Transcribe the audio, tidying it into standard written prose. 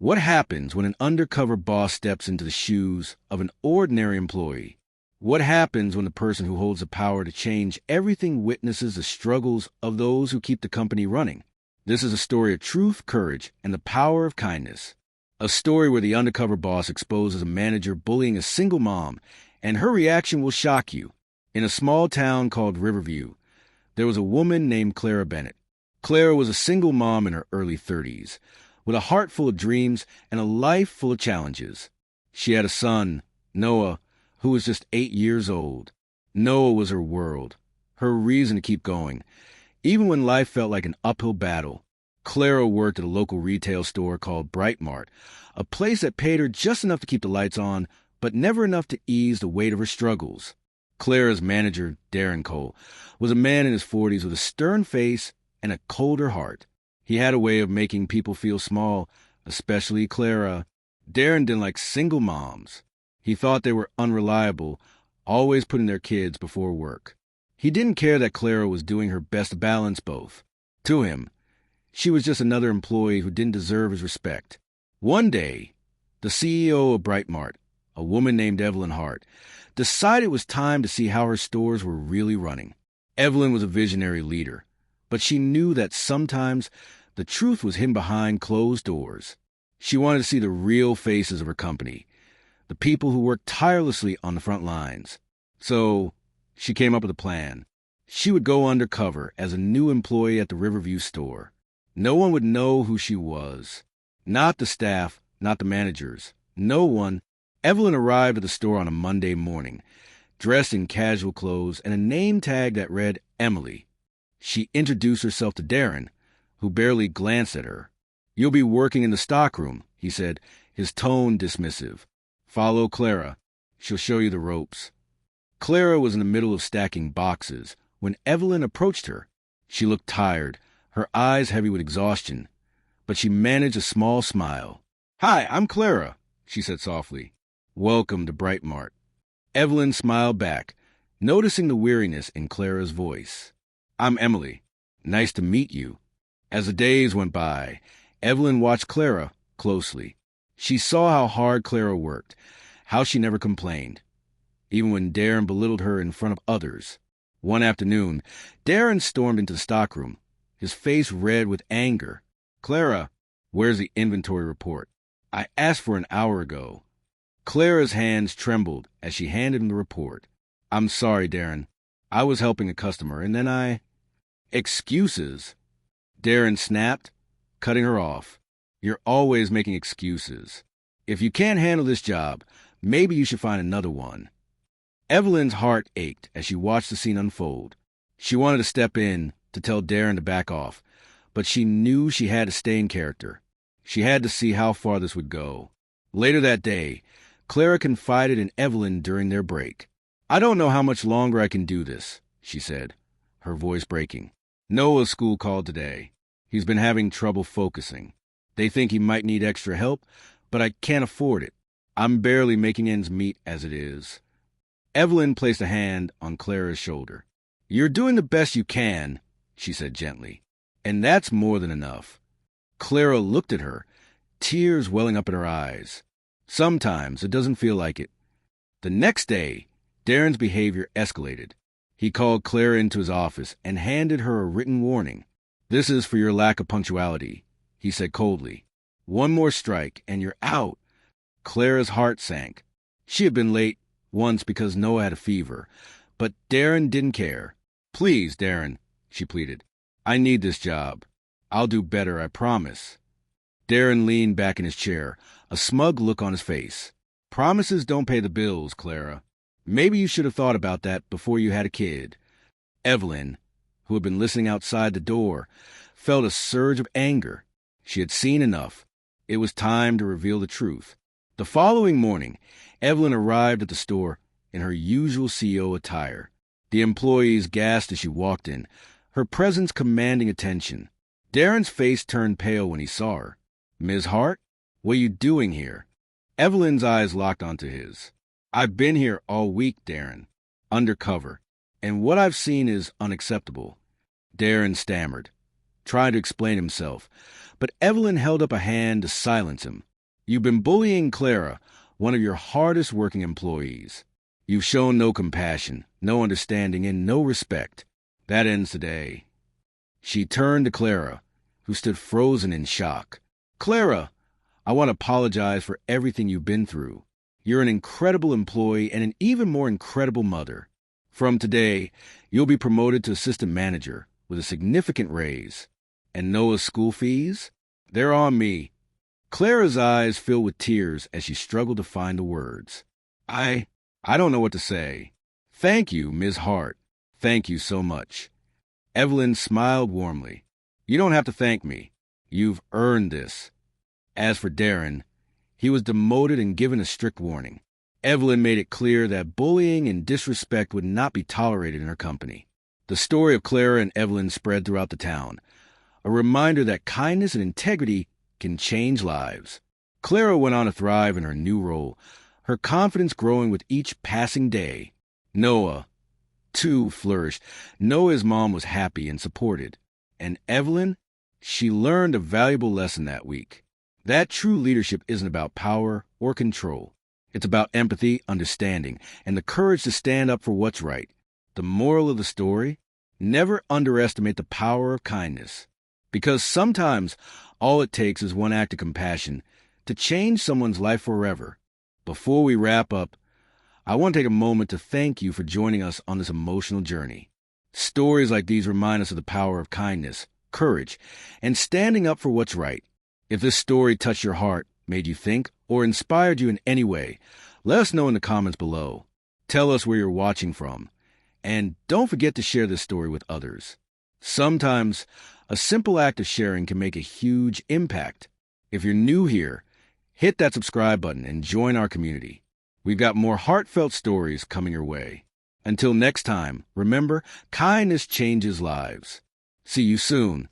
What happens when an undercover boss steps into the shoes of an ordinary employee? What happens when the person who holds the power to change everything witnesses the struggles of those who keep the company running? This is a story of truth, courage, and the power of kindness. A story where the undercover boss exposes a manager bullying a single mom, and her reaction will shock you. In a small town called Riverview, there was a woman named Clara Bennett. Clara was a single mom in her early 30s, with a heart full of dreams and a life full of challenges. She had a son, Noah, who was just 8 years old. Noah was her world, her reason to keep going. Even when life felt like an uphill battle, Clara worked at a local retail store called Brightmart, a place that paid her just enough to keep the lights on, but never enough to ease the weight of her struggles. Clara's manager, Darren Cole, was a man in his 40s with a stern face and a colder heart. He had a way of making people feel small, especially Clara. Darren didn't like single moms. He thought they were unreliable, always putting their kids before work. He didn't care that Clara was doing her best to balance both. To him, she was just another employee who didn't deserve his respect. One day, the CEO of Brightmart, a woman named Evelyn Hart, decided it was time to see how her stores were really running. Evelyn was a visionary leader, but she knew that sometimes the truth was hidden behind closed doors. She wanted to see the real faces of her company, the people who worked tirelessly on the front lines. So she came up with a plan. She would go undercover as a new employee at the Riverview store. No one would know who she was. Not the staff, not the managers. No one. Evelyn arrived at the store on a Monday morning, dressed in casual clothes and a name tag that read Emily. She introduced herself to Darren, who barely glanced at her. "You'll be working in the stockroom," he said, his tone dismissive. "Follow Clara. She'll show you the ropes." Clara was in the middle of stacking boxes when Evelyn approached her. She looked tired, her eyes heavy with exhaustion, but she managed a small smile. "Hi, I'm Clara," she said softly. "Welcome to Brightmart." Evelyn smiled back, noticing the weariness in Clara's voice. "I'm Emily. Nice to meet you." As the days went by, Evelyn watched Clara closely. She saw how hard Clara worked, how she never complained, even when Darren belittled her in front of others. One afternoon, Darren stormed into the stockroom, his face red with anger. "Clara, where's the inventory report? I asked for an hour ago." Clara's hands trembled as she handed him the report. "I'm sorry, Darren. I was helping a customer, and then I—" "Excuses?" Darren snapped, cutting her off. "You're always making excuses. If you can't handle this job, maybe you should find another one." Evelyn's heart ached as she watched the scene unfold. She wanted to step in, to tell Darren to back off, but she knew she had to stay in character. She had to see how far this would go. Later that day, Clara confided in Evelyn during their break. "I don't know how much longer I can do this," she said, her voice breaking. "Noah's school called today. He's been having trouble focusing. They think he might need extra help, but I can't afford it. I'm barely making ends meet as it is." Evelyn placed a hand on Clara's shoulder. "You're doing the best you can," she said gently, "and that's more than enough." Clara looked at her, tears welling up in her eyes. Sometimes it doesn't feel like it. The next day, Darren's behavior escalated. He called Clara into his office and handed her a written warning. "This is for your lack of punctuality," he said coldly. "One more strike and you're out." Clara's heart sank. She had been late once because Noah had a fever, but Darren didn't care. "Please, Darren," she pleaded. "I need this job. I'll do better, I promise." Darren leaned back in his chair, a smug look on his face. "Promises don't pay the bills, Clara. Maybe you should have thought about that before you had a kid." Evelyn, who had been listening outside the door, felt a surge of anger. She had seen enough. It was time to reveal the truth. The following morning, Evelyn arrived at the store in her usual CEO attire. The employees gasped as she walked in, her presence commanding attention. Darren's face turned pale when he saw her. "Ms. Hart, what are you doing here?" Evelyn's eyes locked onto his. "I've been here all week, Darren. Undercover. And what I've seen is unacceptable." Darren stammered, trying to explain himself, but Evelyn held up a hand to silence him. You've been bullying Clara, one of your hardest working employees. You've shown no compassion, no understanding, and no respect. That ends today. She turned to Clara, who stood frozen in shock. Clara, I want to apologize for everything you've been through. You're an incredible employee and an even more incredible mother. From today, you'll be promoted to assistant manager with a significant raise. And Noah's school fees? They're on me. Clara's eyes filled with tears as she struggled to find the words. I don't know what to say. Thank you, Ms. Hart. Thank you so much. Evelyn smiled warmly. You don't have to thank me. You've earned this. As for Darren, he was demoted and given a strict warning. Evelyn made it clear that bullying and disrespect would not be tolerated in her company. The story of Clara and Evelyn spread throughout the town, a reminder that kindness and integrity can change lives. Clara went on to thrive in her new role, her confidence growing with each passing day. Noah, too, flourished. Noah's mom was happy and supported. And Evelyn, she learned a valuable lesson that week. That true leadership isn't about power or control. It's about empathy, understanding, and the courage to stand up for what's right. The moral of the story? Never underestimate the power of kindness. Because sometimes all it takes is one act of compassion to change someone's life forever. Before we wrap up, I want to take a moment to thank you for joining us on this emotional journey. Stories like these remind us of the power of kindness, courage, and standing up for what's right. If this story touched your heart, made you think, or inspired you in any way, let us know in the comments below. Tell us where you're watching from. And don't forget to share this story with others. Sometimes, a simple act of sharing can make a huge impact. If you're new here, hit that subscribe button and join our community. We've got more heartfelt stories coming your way. Until next time, remember, kindness changes lives. See you soon.